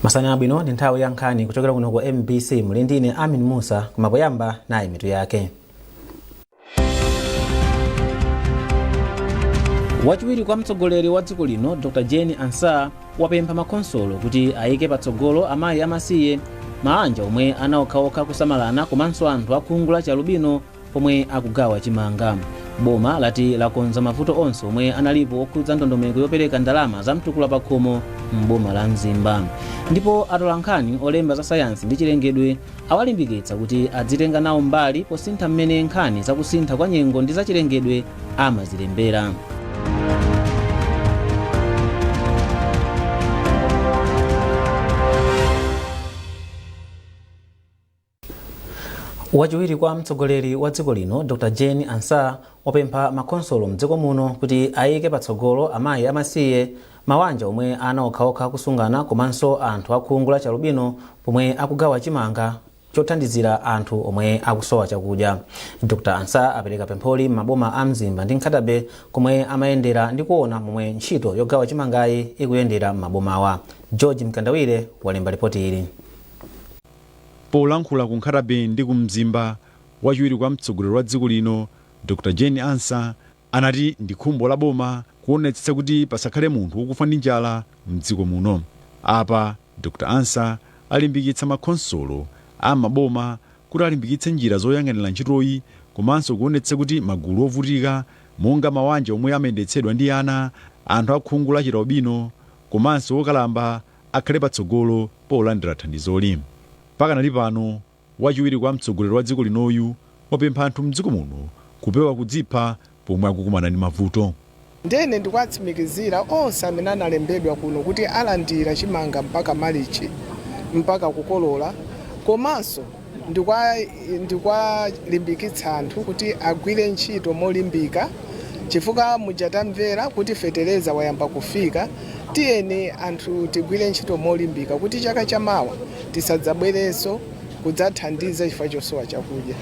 Masana abwino ndi nthawi ya nkhani kuchokera kuno ku MBC muli ndine Amin Musa kumapoyamba nayi mitu yake. Wachiwiri kwa mtsogoleri wa dziko lino Dr. Jane Ansah wapempha makonsolo kuti ayike patsogolo amayi amasiye mabanja omwe anaokhaokha kusamalana komanso anthu akhungu la Chalubino pomwe akugawa chimanga. Boma lati lakonza mavuto onse omwe analipo okhudza ndondomeko yopereka ndalama za mtukula pakhomo m'boma la Mzimba. Ndipo atolankhani olemba za sayansi ndi chilengedwe awalimbikitsa kuti adzitenga nawo mbali posintha mmene nkhani zakusintha kwa nyengo ndi za chilengedwe amazilembera. Wachiwiri kwa mtsogoleri wa dziko lino Dr. Jane Ansah wapempha makonsolo mdziko muno kuti ayike patsogolo amayi amasiye mabanja omwe anaokhaokha kusungana komanso anthu akhungu la Chalubino pomwe akugawa chimanga chothandizira anthu omwe akusowa chakudya. Dr. Ansah apereka pempholi m'maboma a Mzimba ndi Nkhatabe komwe amayendera ndi kuona momwe ntchito yogawa chimangayi ikuyendera m'mabomawa. George Mkandawire walemba ripoti ili. Polankhula ku Nkhatabe ndi ku Mzimba, wachiwiri kwa mtsogoleri wa dziko lino Dr. Jane Ansah anati ndi khumbo la boma kuonetsetsa kuti pasakhale munthu ukufa ndi njala mdziko muno. Apa Dr. Ansah alimbikitsa makonsolo a maboma kuti alimbikitse njira zoyang'anira ntchitoyi komanso kuonetsetsa kuti magulu ovutika monga mabanja omwe amayendetsedwa ndi ana, anthu akhungu la Chalubino komanso okalamba akhale patsogolo polandira thandizoli. Pakanali pano, wachiwiri kwa mtsogoleri wa dziko linoyu wapempha anthu mdziko muno kupewa kudzipha pomwe akukumana ndi mavuto. Ndene ndikwatsimikizira onse amene analembedwa kuno kuti alandira chimanga mpaka malichi mpaka kukolola, komanso ndikwalimbikitsa anthu kuti agwire ntchito molimbika chifukwa mujatamvera kuti fetereza wayamba kufika. Tiyeni anthu tigwire ntchito molimbika kuti chaka chamawa tisadzabwerenso kudzathandiza chifukwa chosowa chakudya.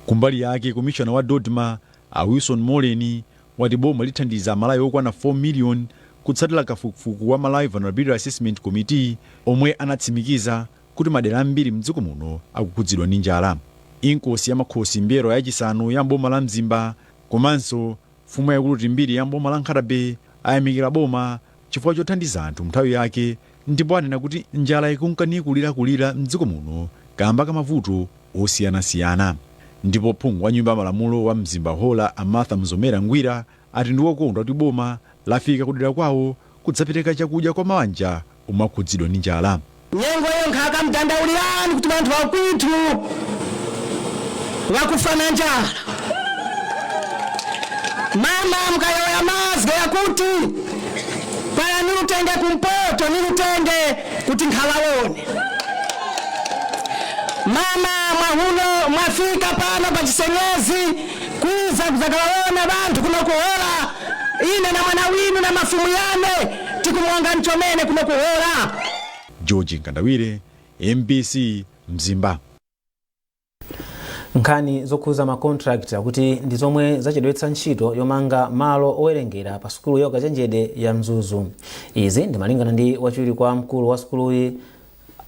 Kumbali yake komishona wa Dodma Wilson Moleni wati boma lithandiza malawi okwana 4 million kutsatira kafukufuku wa Malawi Vulnerability Assessment Committee omwe anatsimikiza kuti madera ambiri mdziko muno akukhudzidwa ndi njala. Inkosi ya makhosi mbero yachisanu ya boma la Mzimba komanso mfumu yaikulu mbiri ya boma la Nkhatabe ayamikira boma chifukwa chothandiza anthu nthawi yake, ndipo anena kuti njala ikunkani kulira mdziko muno kamba kamavuto osiyanasiyana. Ndipo phungu wa nyumba ya malamulo wa Mzimba Hola Amartha Mzomera Ngwira ati ndiwokondwa kuti boma lafika kudera kwawo kudzapereka chakudya kwa mabanja omwe akhudzidwa ndi njala. Nyengo yonkhaka mdandaulirani kuti anthu akwithu wakufa na njala. Mama mkayoya mazga yakuti pala nilutenge kumpoto nilutenge kuti nkhalawone. Mama mwahuno mwafika pano pachisenyezi kwiza kuzakalawona bantu kuno kuhola ine na mwana winu na mafumu yane tikumuonga mchomene kuno kuhola. George Mkandawire, MBC Mzimba. Nkhani zokhuza makontrakt kuti ndi zomwe zachedwetsa ntchito yomanga malo owerengera pa sukulu ya Kachenjede ya Mzuzu. Izi ndi malingana ndi wachiwiri kwa mkulu wa sukuluyi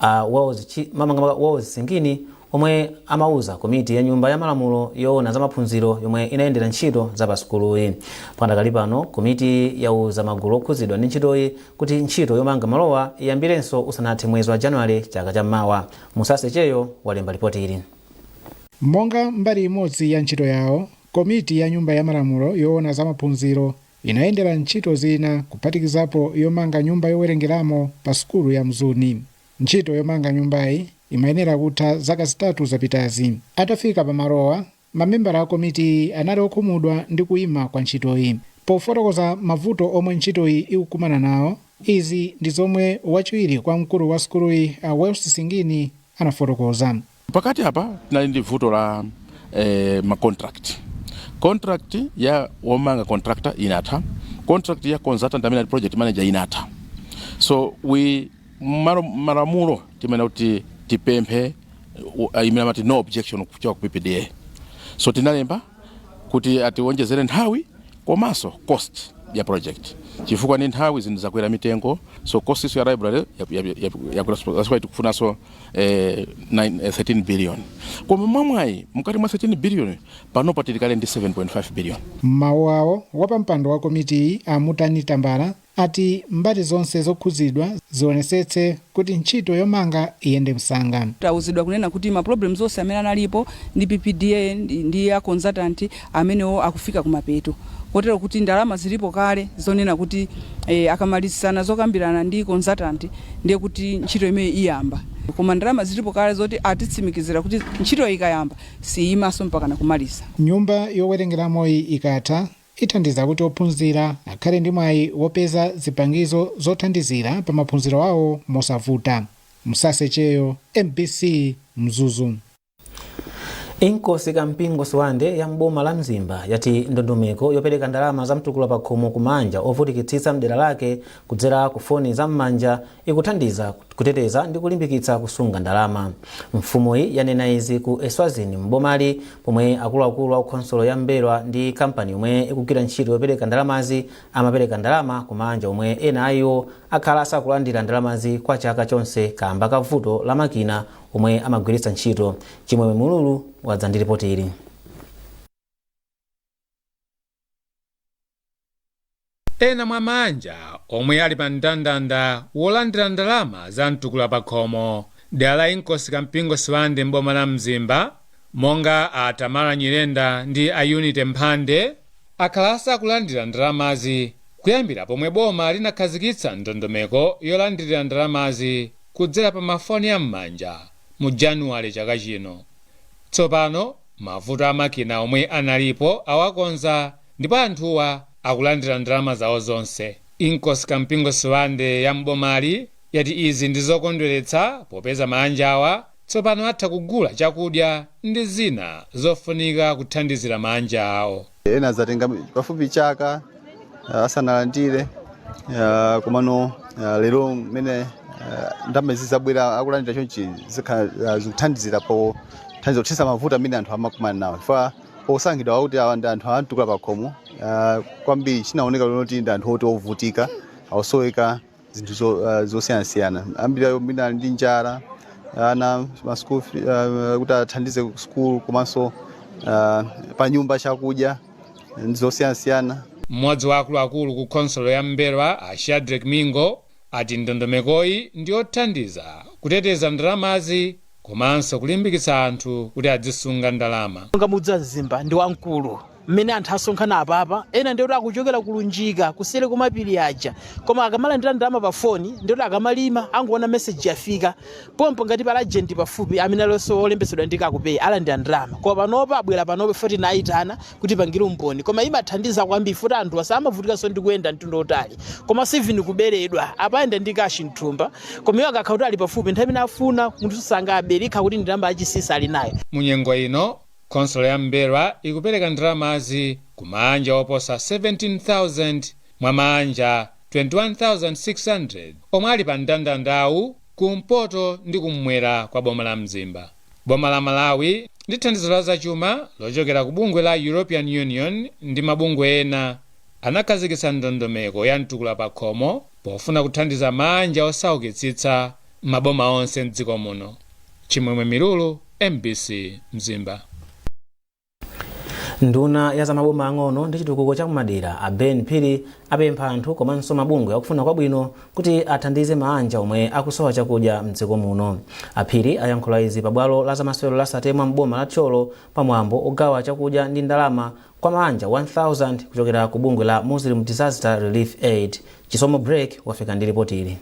Wawozi Singini omwe amauza komiti ya nyumba ya malamulo yoona za maphunziro yomwe inayendera ntchito za pa sukuluyi. Pakadali pano komiti yauza magulu okhuzidwa ndi ntchitoyi kuti ntchito yomanga malowa iyambirenso usanathe mwezi wa Januwale chaka chammawa. Musase Cheyo walemba ripoti ili. Monga mbali imodzi ya ntchito yawo, komiti ya nyumba ya malamulo yoona za maphunziro inayendera ntchito zina kuphatikizapo yomanga nyumba yowerengeramo pa sukulu ya Mzuni. Ntchito yomanga nyumbayi imayenera kutha zaka zitatu zapitazi. Atafika pa malowa, mamembala a komiti anali okhumudwa ndi kuima kwa ntchitoyi. Pofotokoza mavuto omwe ntchitoyi ikukumana nawo, izi ndi zomwe wachiwiri kwa mkulu wa sukuluyi Wawozi Singini anafotokoza. Pakati hapa tinali ndi vuto la contract ya womanga contractor inatha, contract ya consultant amene project manager inatha. So malamulo timene kuti tipemphe imene amati no objection kuchoka ku PPDA. So tinalemba kuti atiwonjezere nthawi komanso cost ya project chifukwa ni nthawi zinthu zakwera mitengo, so cost ya library yakwera tikufunaso 13 billion. Koma mwamwayi mkati mwa 13 billion pano patilikale ndi 7.5 billion. Mawu awo wapampando wa komiti Amutani Tambala ati mbali zonse zokhuzidwa zionetsetse kuti ntchito yomanga iyende msanga. Tauzidwa kunena kuti ma problems onse amene analipo ndi PPDA ndi ya consultant amenewo akufika kumapeto. Kotero kuti ndalama zilipo kale zonena kuti akamalizana zokambirana ndi consultant ndiye kuti ntchito imene iyamba. Koma ndalama zilipo kale zoti atitsimikizira kuti ntchito ikayamba siyimaso mpaka nakumaliza. Nyumba yowerengeramo ikatha ithandiza kuti ophunzira akhale ndi mwayi wopeza zipangizo zothandizira pa maphunziro awo mosavuta. Musase Cheyo, MBC Mzuzu. Inkosi kampingo Siwande ya mboma la Mzimba yati ndondomeko yopereka ndalama za mtukula pa khomo kumanja ovutikitsitsa mdera lake kudzera ku foni za mmanja ikuthandiza kuteteza ndi kulimbikitsa kusunga ndalama. Mfumu iyi yanena izi ku Eswazini mbomali pomwe akuluakulu a khonsolo ya Mberwa ndi kampani omwe ikugwira ntchito yopereka ndalamazi amapereka ndalama kumanja omwe ena ayo akhala asakulandira ndalamazi kwa chaka chonse kamba ka vuto la makina omwe amagwiritsa ntchito. Chimwemwe Mululu wadza ndi ripoti ili. Ena mwa manja omwe ali pa mndandanda wolandira ndalama za mtukula pa khomo dera la Inkosi kampingo Siwande mboma la Mzimba monga a Tamara Nyirenda ndi a Unity Mphande akhala asakulandira ndalamazi kuyambira pomwe boma linakhazikitsa ndondomeko yolandirira ndalamazi kudzera pa mafoni ya mmanja mu Januwale chaka chino. Tsopano mavuto amakina omwe analipo awakonza ndipo anthuwa akulandira ndalama zawo zonse. Inkosi kampingo Siwande ya mbomali yati izi ndi zokondweretsa popeza manja awa tsopano atha kugula chakudya ndi zina zofunika kuthandizira manja awo. Ena zatenga pafupi chaka asanalandire komano lero mene ndalama zizabwera akulandira chonchi zikuthandizira po thandizo kuthesa mavuto amene anthu amakumana nawo. Fa osangidwa kuti awanda anthu antukula pa khomo kwambiri chinaoneka kuti ndi anthu oti ovutika awasoweka zinthu zosiyanasiyana. Ambiri ayo mina ndi njala ana masukulu kuti athandize ku school komanso pa nyumba chakudya zosiyanasiyana. Mmodzi wa akuluakulu ku khonsolo ya Mberwa a Shadrack Mingo ati ndondomekoyi ndi yothandiza kuteteza ndalamazi komanso kulimbikitsa anthu kuti adzisunga ndalama. Ngamudza Mzimba ndi wamkulu mmene anthu asonkhana apapa ena ndioti akuchokera kulunjika kusere kumapiri aja koma akamalandira ndalama pa foni ndioti akamalima angoona message yafika pompo ngati pala agent pafupi amene alonso olembesedwa ndi kakupeya alandira ndalama koma panopa abwera panopa foti naitana kuti pangire umboni koma imathandiza kwambiri futi anthu asamavutikanso ndi kuyenda mtundu otali koma sivini kuberedwa apayenda ndi kashi mthumba koma iwo akakhala kuti ali pafupi nthawi imene afuna munthu sangabereka kuti ndalama achisisa ali nayo. Munyengo ino khonsolo ya Mberwa ikupereka ndalamazi kumanja oposa 17,000 mwa manja 21,600 omwe ali pa mndandandawu kumpoto ndi kummwera kwa boma la Mzimba. Boma la Malawi ndi thandizo la zachuma lochokera ku bungwe la European Union ndi mabungwe ena anakhazikitsa ndondomeko ya mtukula pa khomo pofuna kuthandiza manja osaukitsitsa maboma onse mdziko muno. Chimwemwe Milulu, MBC Mzimba. Nduna ya zamaboma ang'ono ndi chitukuko cha kumadera a Ben Phiri apempha anthu komanso mabungwe akufuna kwabwino kuti athandize manja omwe akusowa chakudya mdziko muno. Aphiri ayankhula izi pabwalo la zamasewero la Satemwa mboma la Tcholo pamwambo ogawa chakudya ndi ndalama kwa manja 1000 kuchokera ku bungwe la Muslim Disaster Relief Aid. Chisomo Break wafika ndi ripoti ili.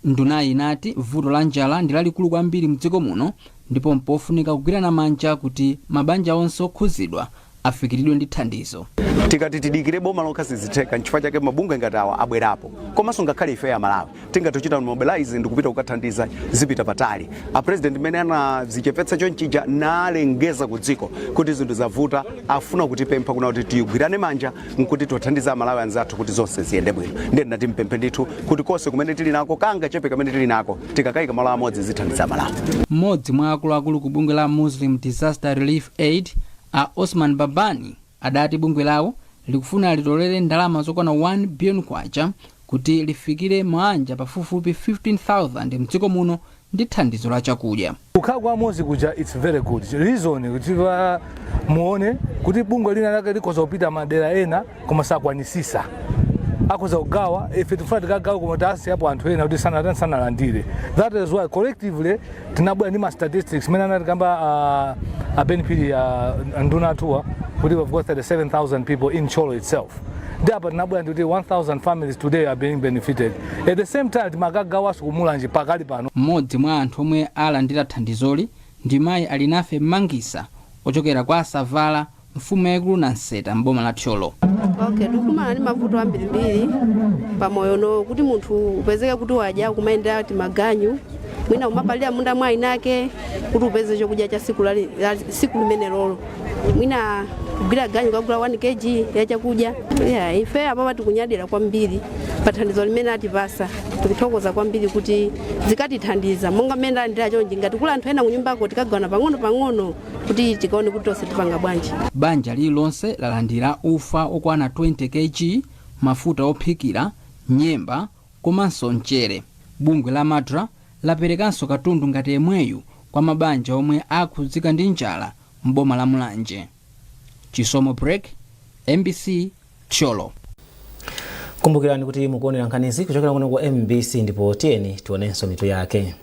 Ndunayi inati vuto la njala ndi lalikulu kwambiri mdziko muno ndipo mpofunika kugwirana manja kuti mabanja onse okhuzidwa afikiridwe ndi thandizo. Tikati tidikire boma lokha sizitheka nchifukwa chake mabungwe ngati awa abwerapo komanso ngakhale ife ya Malawi tingatochita mobilize ndi kupita kukathandiza zipita patali. A president mene anazichepetsa chonchija nalengeza ku dziko kuti zinthu zavuta afuna kutipempha kuna kuti tigwirane manja nkuti tothandiza Malawi anzathu kuti zonse ziyende bwino. Ndiye ndati mpemphe ndithu kuti konse kumene tili nako kanga chepe kamene tili nako tikakayika malo amodzi zithandiza Malawi. Mmodzi mwa akuluakulu ku bungwe la Muslim Disaster Relief Aid a Osman Babani adati bungwe lawo likufuna litolere ndalama zokwana 1 billion kwacha kuti lifikire mabanja pafupifupi 15,000 mdziko muno ndi thandizo la chakudya. Kukhala kwa mozi kuja it's very good reason kuti muone kuti bungwe lina lake likoza kupita madera ena koma sakwanisisa akoza kugawa ife tifuna tikagawa koma tasi hapo anthu ena kuti sanalandire. That is why collectively tinabwera ndi ma statistics mena anatikamba benefit nduna tuwa kuti we've got 37,000 people in Cholo itself. Thereby tinabwera ndi 1,000 families today are being benefited. At the same time timagagawa sukumulanje pakali pano. Mmodzi mwa anthu omwe alandira thandizoli ndi mayi Alinafe Mangisa ochokera kwa Savala mfumu yaikulu Nanseta mboma la Cholo. Okay, tukumana ndi mavuto ambirimbiri pamoyo no kuti munthu upezeke kuti waja kumaenda ati maganyu mwina umapalira munda mwa inake kuti upeze chokudya cha siku limene lolo mwina kugwira ganyu kagula 1 kg ya chakudya. Ife apa tikunyadira kwambiri pathandizo limene atipasa tikuthokoza kwambiri kuti zikatithandiza monga mmene andira chonje ngati kula anthu ena kunyumbako tikagawana pang'ono kuti tikaone kuti tonse tipanga bwanji. Banja lililonse lalandira ufa okwana 20 kg, mafuta ophikira, nyemba komanso mchere. Bungwe la Madra laperekanso katundu ngati yemweyu kwa mabanja omwe akhudzika ndi njala mboma la Mulanje. Chisomo Break, MBC Cholo. Kumbukirani kuti mukuonera nkhanizi kuchokera kuno kwa MBC ndipo tiyeni tionenso mitu yake.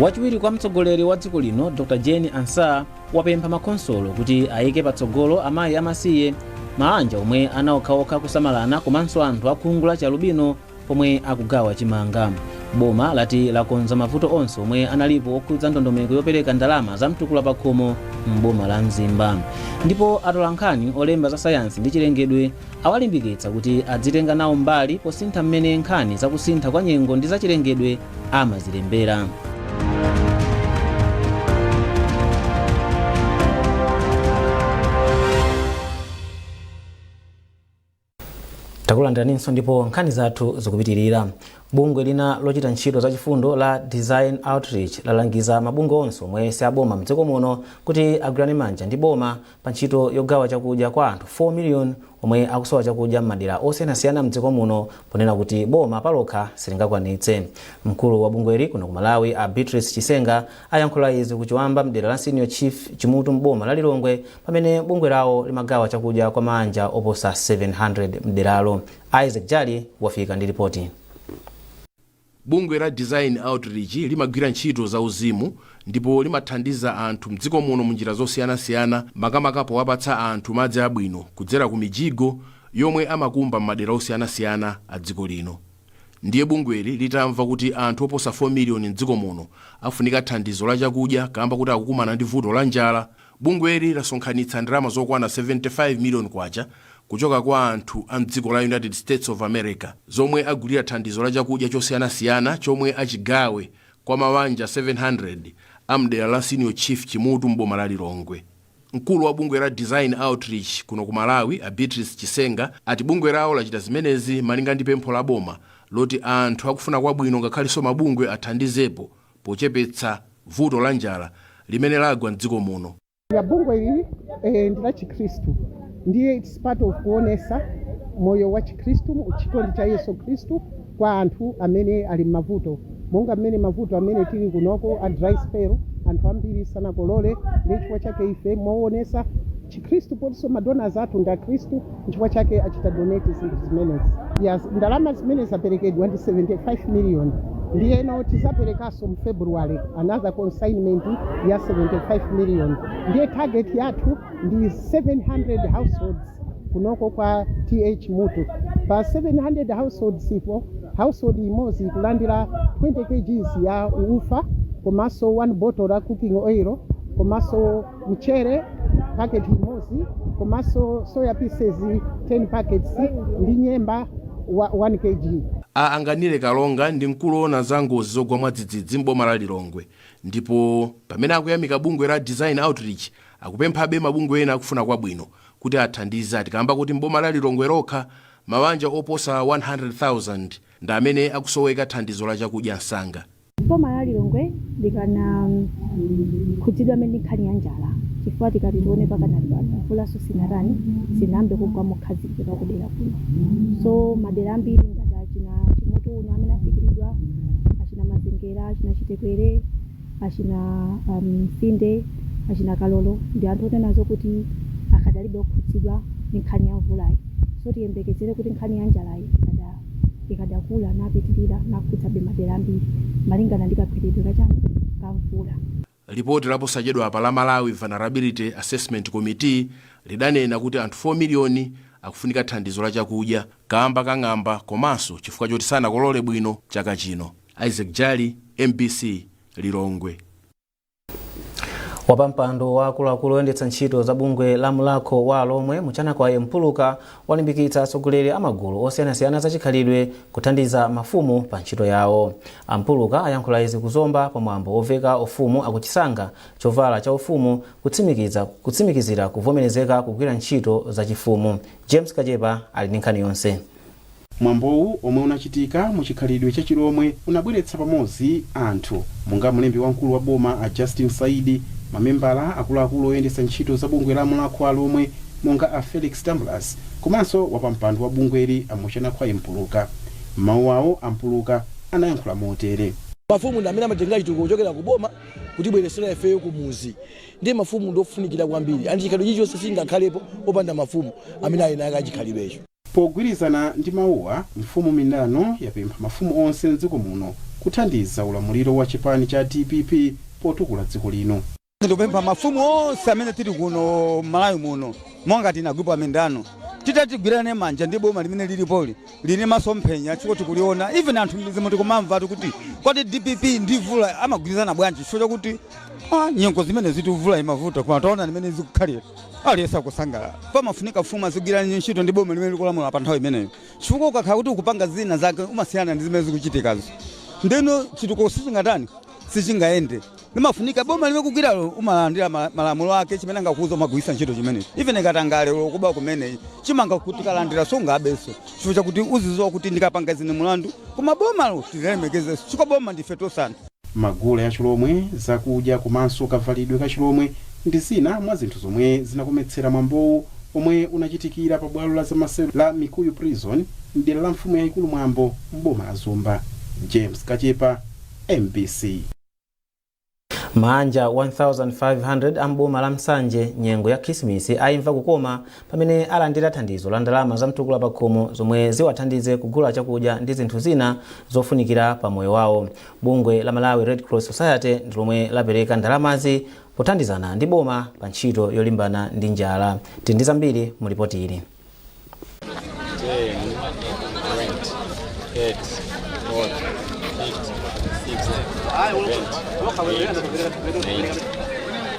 Wachiwiri kwa mtsogoleri wa dziko lino Dr. Jane Ansah wapempha makonsolo kuti ayike patsogolo amayi amasiye mabanja omwe anaokhaokha kusamalana komanso anthu akhungula cha lubino pomwe akugawa chimanga. Boma lati lakonza mavuto onse omwe analipo okhudza ndondomeko yopereka ndalama za mtukula pa khomo m'boma la Mzimba. Ndipo atolankhani olemba za sayansi ndi chilengedwe awalimbikitsa kuti adzitenga nawo mbali posintha mmene nkhani za kusintha kwa nyengo ndi za chilengedwe amazilembera. Takulandiranso ndipo nkhani zathu zikupitirira. Bungwe lina lochita ntchito za chifundo la Design Outreach lalangiza mabungwe onse omwe siaboma mdziko muno kuti agwirane manja ndi boma pa ntchito yogawa chakudya kwa anthu 4 million omwe akusowa chakudya m'madera osiyanasiyana mdziko muno ponena kuti boma palokha silingakwanitse. Mkulu wa bungweli kuno ku Malawi Beatrice Chisenga ayankhula izi kuchiwamba mdera la Senior Chief Chimutu mboma la Lilongwe pamene bungwe lawo limagawa chakudya kwa manja oposa 700 mderalo. Isaac Jali wafika ndi ripoti. Bungwe la Design Outreach limagwira ntchito za uzimu ndipo limathandiza anthu mdziko muno munjira zosiyanasiyana makamaka powapatsa anthu madzi abwino kudzera ku mijigo yomwe amakumba m'madera osiyanasiyana a dziko lino. Ndiye bungweli litamva kuti anthu oposa 4 million mdziko muno afunika thandizo la chakudya kamba kuti akukumana ndi vuto la njala, bungweli lasonkhanitsa ndalama zokwana 75 million kwacha kuchoka kwa anthu a mdziko la United States of America zomwe agulira thandizo la chakudya chosiyanasiyana chomwe achigawe kwa mabanja 700 amdera la Senior Chief Chimutu mboma la Lilongwe. Mkulu wa bungwe la Design Outreach kuno ku Malawi Beatrice Chisenga ati bungwe lawo lachita zimenezi malinga ndi pempho la boma loti anthu akufuna kwabwino ngakhalenso mabungwe athandizepo pochepetsa vuto la njala limene lagwa mdziko muno. Ya bungwe hili ndila Chikristu ndiye it's part of kuonesa moyo wa Chikristu chikondi cha Yesu Kristu kwa anthu amene ali mavuto monga amene mavuto amene tili kunoko a dry spell anthu ambiri sana kolole ndi chifukwa chake ife moonesa Chikristu potiso madonors athu nda Kristu chifukwa chake achita donate zinthu zimenezi. Yes, ndalama zimene zaperekedwa ndi 75 million ndiye ino tizaperekaso mu February another consignment ya 75 million. Ndiye target yathu ndi 700 households kunoko kwa TH Mutu. Pa 700 households ipo household imozi kulandira 20 kg ya ufa komanso 1 bottle la cooking oil komanso mchere packet imozi komanso soya pieces 10 packets ndi nyemba 1 kg. Anganire Kalonga ndi mkulu ona za ngozi zogwa mwadzidzidzi mboma la Lilongwe ndipo pamene akuyamika bungwe la Design Outreach akupemphabe mabungwe ena akufuna kwabwino kuti athandize atikamba kuti mboma la Lilongwe lokha mabanja oposa 100,000 ndi amene akusoweka thandizo la chakudya msanga. Boma la Lilongwe likana khudzidwa amene nkhani ya njala chifukwa tikati tione pakanali pano mvulaso sinatani sinambe kugwa mokhazikika kudera kuno. So madera ambiri ngati achina Chimoto uno amene afikiridwa, achina Mazengera, achina Chitekwere, achina Msinde, achina Kalolo ndi anthu otenazo kuti akadalibe okhudzidwa ndi nkhani ya mvulayi. So tiyembekezere kuti nkhani ya njalayi ikadakula napitirira nakhudzabe madera ambiri malingana ndi kakhwiridwe kachani ka mvula. Ripoti laposachedwa pa la Malawi Vulnerability Assessment Committee lidanena kuti anthu 4 miliyoni akufunika thandizo la chakudya, kamba kang'amba komanso chifukwa choti sanakolole bwino chaka chino. Isaac Jali, MBC, Lilongwe. Wapampando wa akuluakulu oyendetsa ntchito za bungwe la Mulako wa Lomwe muchana kwa Mpuluka walimbikitsa atsogoleri amagulu osiyanasiyana zachikhalidwe kuthandiza mafumu pa ntchito yawo. Mpuluka ayankhula izi kuzomba pamwambo oveka ufumu akuchisanga chovala cha ufumu kutsimikizira kuvomerezeka kugwira ntchito za chifumu. James Kajepa ali ndi nkhani yonse. Mwambowu omwe unachitika mu chikhalidwe cha Chilomwe unabweretsa pamodzi anthu monga mlembi wamkulu wa boma a Justin Saidi, mamembala akuluakulu oyendetsa ntchito za bungwe la Mulako wa Lomwe monga a Felix Tamblas, komanso wapampando wa bungweli amuchana kwa Mpuluka. Mawu awo Mpuluka anayankhula motere. Mafumu ndi amene amatenga chitukuko kuchokera ku boma kuti bweresera ifeyo ku muzi. Ndi mafumu ndofunikira kwambiri. Andi chikhalidwe chonse singakhalepo opanda mafumu amene ali naye achikhalidwecho. Pogwirizana ndi mawuwa, mfumu Mindano yapempha mafumu onse mdziko muno kuthandiza ulamuliro wa chipani cha DPP potukula dziko lino. Ndopempha mafumu onse amene tili kuno Malawi muno monga tinagwipa Mindano titatigwirane manja ndi boma limene lilipoli line masomphenya chiko tikuliona even anthu mzimu tikumamva kuti kwati DPP ndivula amagwirizana bwanji chifukwa kuti nyengo zimene zituvula imavuta koma taona limene zikukhalira aliyesa kusangala pamafunika fuma zigwirane ntchito ndi boma limene likulamula pa nthawi imeneyo chifukwa ukakhala kuti ukupanga zina zake umasiyana ndi zimene zikuchitikazo ndeno chitukuko sichingatani sichingaende limafunika boma limene kugwiralo umalandira malamulo ake chimene angakuza umagwisa ntchito chimene even katangale kuba kumene chimanga kuti kalandira songabeso chifukwa chakuti uzizowa kuti ndikapanga zine mulandu koma boma tilemekeze chifukwa boma ndife tosana. Magula ya Chilomwe, zakudya komanso kavalidwe ka Chilomwe ndi zina mwa zinthu zomwe zinakometsera mwambowu omwe unachitikira pa bwalo la zamasewero la Mikuyu Prison ndi la mfumu yayikulu mwambo mboma la Zomba. James Kachepa, MBC. Manja 1500 amboma la Msanje nyengo ya Krismisi aimva kukoma pamene alandira thandizo la ndalama za mtukula pa khomo zomwe ziwathandize kugula chakudya ndi zinthu zina zofunikira pa moyo wawo. Bungwe la Malawi Red Cross Society ndi lomwe lapereka ndalamazi pothandizana ndi boma pa ntchito yolimbana ndi njala. Tindi zambiri mu ripoti ili.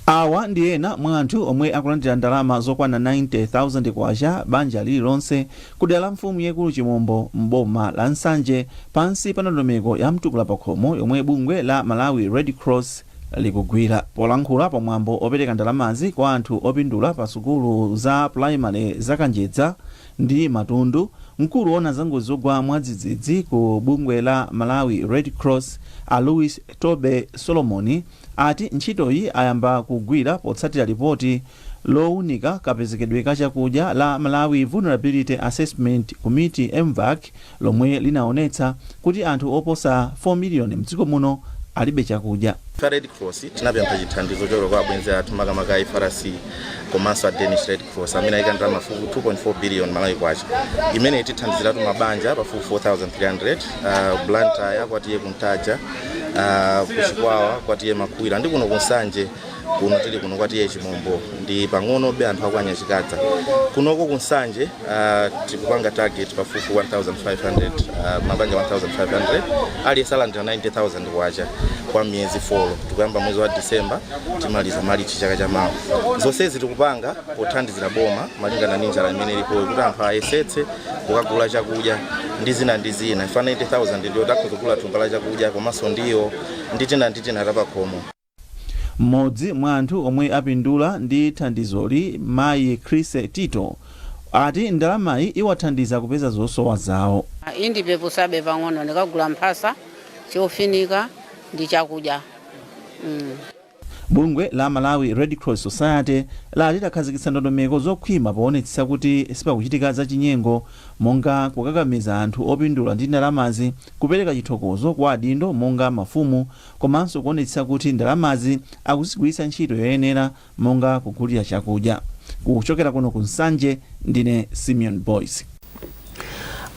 Awa ndi ena mwa anthu omwe akulandira ndalama zokwana 90,000 kwacha banja lililonse kudera la mfumu yayikulu Chimombo mboma la Nsanje pansi pa ndondomeko ya mtukula pa khomo yomwe bungwe la Malawi Red Cross likugwira. Polankhula pamwambo opereka ndalamazi kwa anthu opindula pa sukulu za primary za Kanjedza ndi Matundu, mkulu wona zangozi zogwa mwadzidzidzi ku bungwe la Malawi Red Cross a Louis Tobe Solomoni ati ntchitoyi ayamba kugwira potsatira ripoti lowunika kapezekedwe ka chakudya la Malawi Vulnerability Assessment Committee MVAC lomwe linaonetsa kuti anthu oposa 4 miliyoni mdziko muno alibe chakudya. Red Cross tinapempha chithandizo chokera kwa abwenzi athu makamaka IFRC komanso a Danish Red Cross amene ayikandira mafuku 2.4 billion Malawi kwacha imene itithandiziratu mabanja pafupi 4,300 Blantyre kwatiye kuntaja kuchikwawa kwatiye makwira ndi kuno kunsanje kuno tili kuno kwatiye Chimombo ndi pang'ono be anthu akwanya chikadza kunoko kunsanje tikupanga target pafupi 1,500 mabanja 1,500 aliyesalandira 90,000 kwacha kwa miezi 4 tukuyamba mwezi wa Disemba timaliza Marichi chaka cha mawa. Zonsezi tikupanga pothandizira boma malingana ndi njala imene ilipo kuti anthu ayesetse kukagula chakudya ndi zina ifana 90,000 ndiyo takuzogula thumba la chakudya komanso ndiyo nditina pa khomo. Mmodzi mwa anthu omwe apindula ndi thandizoli Mayi Chris Tito ati ndalamayi iwathandiza kupeza zosowa zawo. Indi pepo sabe pang'ono ndikagula mphasa chofinika ndi chakudya. bungwe la Malawi Red Cross Society lati lakhazikitsa ndondomeko zokhwima poonetsa kuti sipakuchitika zachinyengo, monga kukakamiza anthu opindula ndi ndalamazi, kupereka chithokozo kwa adindo monga mafumu, komanso kuonetsa kuti ndalamazi akuzigwiritsa ntchito yoyenera monga kugulira chakudya. Kuchokera kuno ku Nsanje, ndine Simeon Boyce.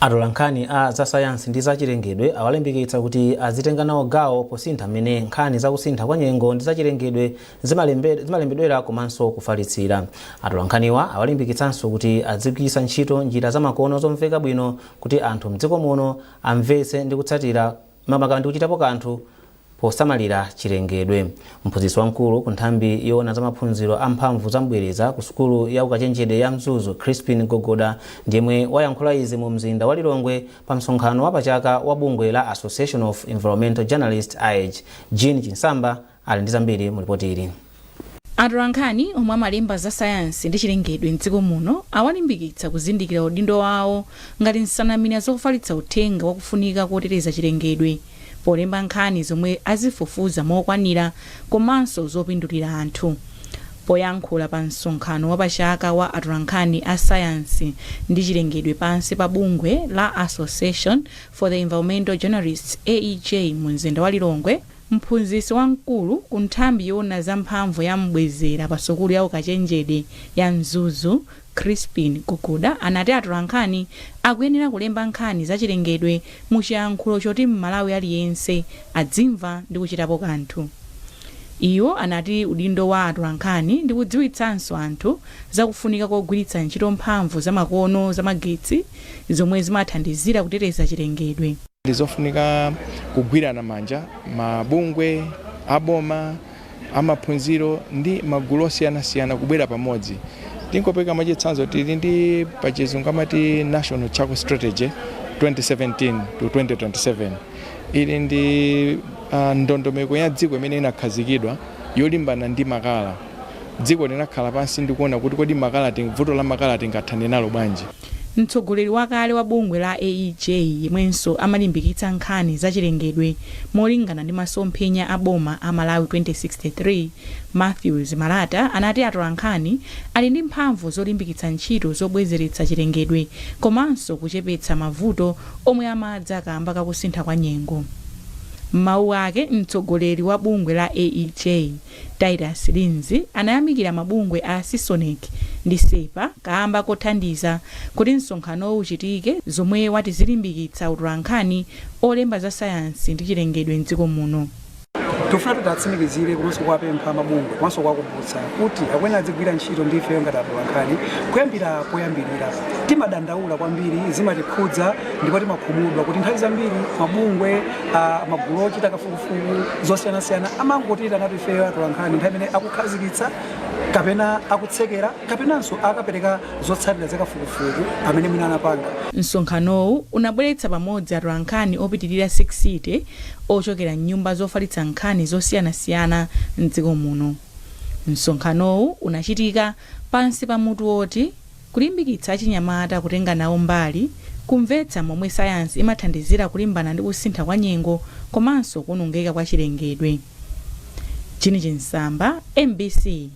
atolankhani a za sayansi ndi za chilengedwe awalimbikitsa kuti azitenga nawo gawo posintha mmene nkhani za kusintha kwa nyengo ndi za chilengedwe zimalembedwera komanso kufalitsira. Atolankhaniwa awalimbikitsanso kuti azigwiritsa ntchito njira za makono zomveka bwino kuti anthu mdziko muno amvetse ndi kutsatira makamaka ndi kuchitapo kanthu posamalira chilengedwe. Mphunzitsi wamkulu ku nthambi yoona za maphunziro amphamvu za mbwereza ku sukulu ya ukachenjede ya Mzuzu, Crispin Gogoda, ndiyemwe wayankhula izi mu mzinda wa Lilongwe pa msonkhano wa pachaka wa bungwe la Association of Environmental Journalists AEJ. Jean Chinsamba ali ndi zambiri mu ripoti ili. Atolankhani omwe amalemba za sayansi ndi chilengedwe mdziko muno awalimbikitsa kuzindikira udindo wawo ngati nsanamira zofalitsa uthenga wakufunika koteteza chilengedwe, polemba nkhani zomwe azifufuza mokwanira komanso zopindulira anthu. Poyankhula pa msonkhano wa pachaka wa atolankhani a sayansi ndi chilengedwe pansi pa bungwe la Association for the Environmental Journalists AEJ mu mzinda wa Lilongwe, mphunzitsi wamkulu ku nthambi yoona za mphamvu ya mbwezera pa sukulu ya ukachenjede ya Mzuzu, Crispin Gogoda, anati atolankhani akuyenera kulemba nkhani za chilengedwe mu chiyankhulo choti Mmalawi aliyense adzimva ndi kuchitapo kanthu. Iwo anati udindo wa atolankhani ndi kudziwitsanso anthu zakufunika kogwiritsa ntchito mphamvu za makono za magetsi zomwe zimathandizira kuteteza chilengedwe. Ndizofunika kugwirana manja mabungwe, aboma, amaphunziro ndi magulu osiyanasiyana kubwera pamodzi. Tinkopeka machitsanzo tili ndi pachizungu amati National Charcoal Strategy 2017 to 2027. Ili ndi ndondomeko ya dziko imene inakhazikidwa yolimbana ndi makala. Dziko linakhala pansi ndi kuona kuti kodi vuto la makala tingathane nalo bwanji. Mtsogoleri wakale wa bungwe la AEJ yemwenso amalimbikitsa nkhani za chilengedwe molingana ndi masomphenya a boma a Malawi 2063, Matthews Malata, anati atolankhani ali ndi mphamvu zolimbikitsa ntchito zobwezeretsa chilengedwe komanso kuchepetsa mavuto omwe amadza akamba kakusintha kwa nyengo. Mawu ake mtsogoleri wa bungwe la AEJ Titus Linzi anayamikira mabungwe a Sisonec ndi Sepa kamba kothandiza kuti msonkhano uchitike, zomwe wati zilimbikitsa atolankhani olemba za sayansi ndi chilengedwe mdziko muno. Tufuna tutatsimikizire kurusi kuwapempha mabungwe komanso kuwakumbutsa kuti akuyenera adzigwira ntchito ndi ifeyo ngati atolankhani poyambirira timadandaula kwambiri zimatikhudza ndipo timakhumudwa kuti nthawi zambiri mabungwe magulu ochita kafukufuku zosiyanasiyana amangotira ngati ifeyo atolankhani nthawi imene akukhazikitsa kapena akutsekera kapenanso akapereka zotsatira zakafukufuku amene mwina anapanga. Msonkhanowu unabweretsa pamodzi atolankhani opitirira 60 ochokera nyumba zofalitsa nkhani zosiyanasiyana mdziko muno. Msonkhanowu unachitika pansi pa mutu woti kulimbikitsa achinyamata kutenga nawo mbali, kumvetsa momwe sayansi imathandizira kulimbana ndi kusintha kwa nyengo komanso kunongeka kwa chilengedwe. Jean Chinsamba, MBC,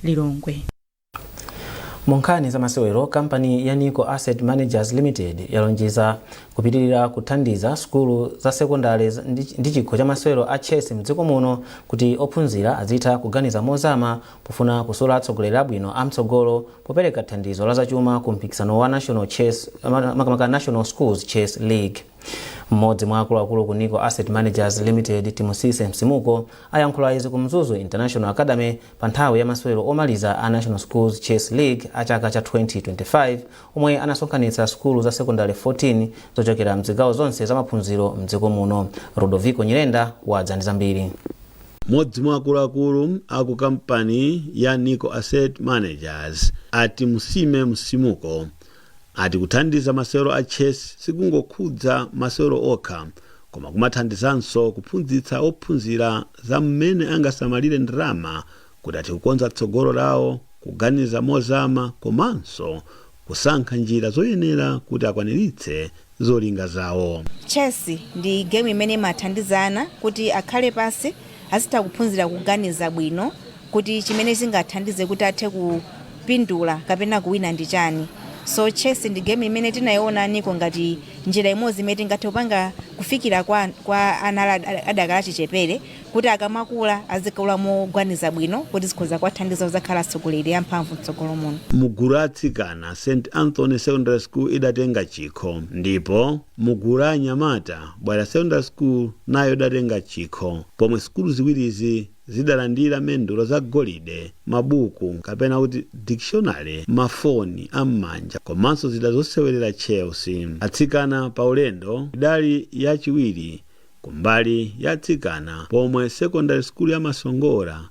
Lilongwe. Munkhani za masewero, kampani ya Nico Asset Managers Limited yalonjeza kupitirira kuthandiza sukulu za sekondari ndi chikho cha masewero a chess mdziko muno kuti ophunzira azitha kuganiza mozama pofuna kusola atsogoleri abwino amtsogolo popereka thandizo la zachuma ku mpikisano wa National Schools Chess League. Mmodzi mwa akuluakulu ku Nico Asset Managers Limited, Timusise Msimuko, ayankhula izi ku Mzuzu International Academy pa nthawi ya masewero omaliza a National Schools Chess League a chaka cha 2025, omwe anasonkhanitsa sukulu za sekondari 14 zochokera mzigawo zonse za maphunziro mdziko muno. Rodoviko Nyirenda wadza ndi zambiri. Mmodzi mwa akuluakulu aku kampani ya Nico Asset Managers, Timusime Msimuko, ati kuthandiza masewero a chess sikungokhudza masewero okha, koma kumathandizanso kuphunzitsa ophunzira za mmene angasamalire ndalama kuti ati kukonza tsogolo lawo, kuganiza mozama komanso kusankha njira zoyenera kuti akwaniritse zolinga zawo. Chess ndi game imene imathandizana kuti akhale pasi azitha kuphunzira kuganiza bwino kuti chimene zingathandize kuti athe kupindula kapena kuwina ndi chani. So chess ndi game imene tinayiona niko ngati njira imodzi imene tingathe kupanga kufikira kwa ana adakala chichepere kuti akamakula azikula moganiza bwino kuti zikhoza kuwathandiza kuzakhala atsogoleri amphamvu mtsogolo muno. Mugulu atsikana St Anthony Secondary School idatenga chikho, ndipo mugulu anyamata Bwera Secondary School nayo idatenga chikho, pomwe skulu ziwirizi zidalandira mendulo za golide, mabuku kapena kuti dictionary, mafoni am'manja komanso zida zosewerera Chelsea. Atsikana pa ulendo idali yachiwiri kumbali ya atsikana, pomwe Secondary School ya Masongora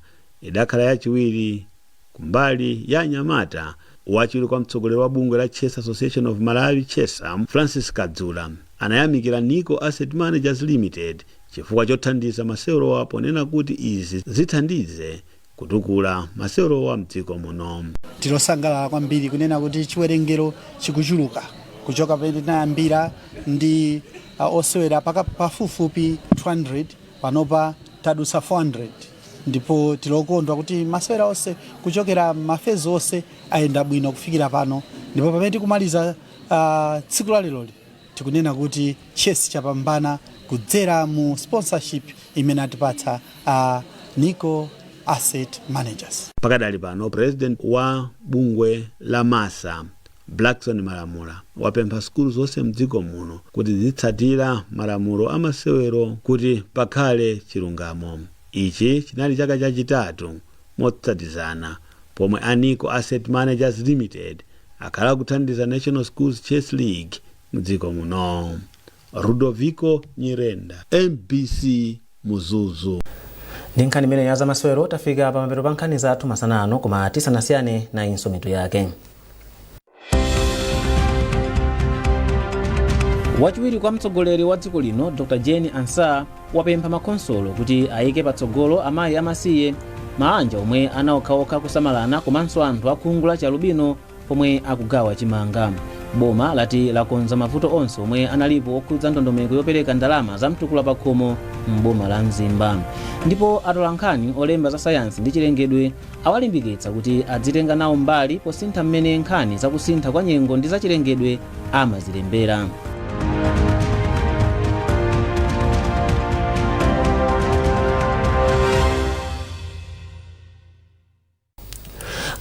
idakhala yachiwiri kumbali ya anyamata. Wachiwiri kwa mtsogoleri wa bungwe la Chess Association of Malawi Chessa, Francis Kadzula, anayamikira Nico Asset Managers Limited chifukwa chothandiza masewero ponena kuti izi zithandize kutukula masewero mdziko muno. Tilosangalala kwambiri kunena kuti chiwerengero chikuchuluka kuchoka pamene tinayambira ndi osewera pafupifupi 200 panopa tadutsa 400, ndipo tilokondwa kuti masewera onse kuchokera mafezo onse ayenda bwino kufikira pano, ndipo pamene tikumaliza tsiku la lero tikunena kuti chess chapambana kudzera mu sponsorship imene atipatsa Nico Asset Managers. Pakadali pano president wa bungwe la Masa Blackson Malamula wapempha skulu zonse mdziko muno kuti zitsatira malamulo amasewero kuti pakhale chilungamo. Ichi chinali chaka chachitatu motsatizana pomwe Nico Asset Managers Limited akhala kuthandiza National Schools Chess League mdziko muno. Rudovico Nyirenda, MBC Muzuzu. Ndi nkhani imene ya zamasewero tafika pa mapeto pa nkhani zathu masana ano, koma tisanasiyane na insomitu yake. Wachiwiri kwa mtsogoleri wa dziko lino Dr. Jane Ansah wapempha makonsolo kuti ayike patsogolo amayi amasiye, maanja omwe anaokhaokha kusamalana komanso anthu akhungula cha lubino pomwe akugawa chimanga. Boma lati lakonza mavuto onse omwe analipo okhudza ndondomeko yopereka ndalama za mtukula pa khomo m'boma la Mzimba. Ndipo atolankhani olemba za sayansi ndi chilengedwe awalimbikitsa kuti adzitenga nawo mbali posintha mmene nkhani zakusintha kwa nyengo ndi za chilengedwe amazilembera.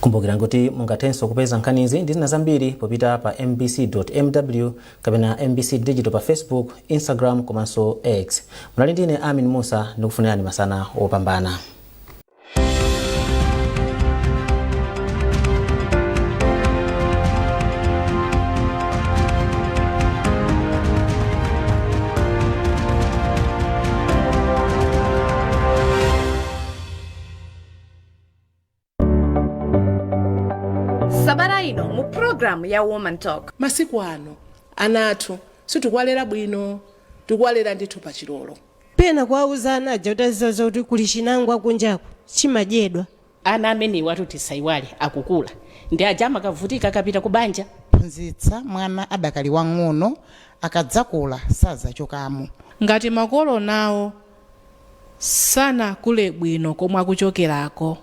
Kumbukirani kuti mungathenso kupeza nkhanizi ndi zina zambiri popita pa mbc.mw kapena MBC Digital pa Facebook, Instagram komanso X. Munali ndine Amin Musa ndikufunirani masana opambana. Sabata ino mu program ya Woman Talk. Masiku ano anathu situkwalera bwino, tukwalera ndithu pa chilolo. Pena kwauzana ajotazizo kuti kuli chinangwa kunjaku chimadyedwa. Ana amene watu tisaiwale akukula ndi ajama kavutika kapita kubanja. Phunzitsa mwana adakali wang'ono akadzakula sazachokamu. Ngati makolo nawo sana kule bwino komwe akuchokerako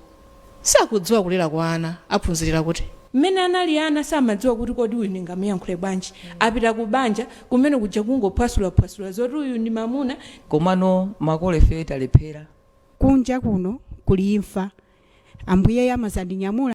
sakudziwa kulera kwa ana, aphunzirira kuti mmene anali ana samadziwa kuti kodi uyu ndingamuyankhule bwanji, apita kubanja kumene kuja kungophwasula zoti uyu ndi mamuna. Komano makolo ife talephera kunja kuno kuli imfa, ambuye amazandinyamula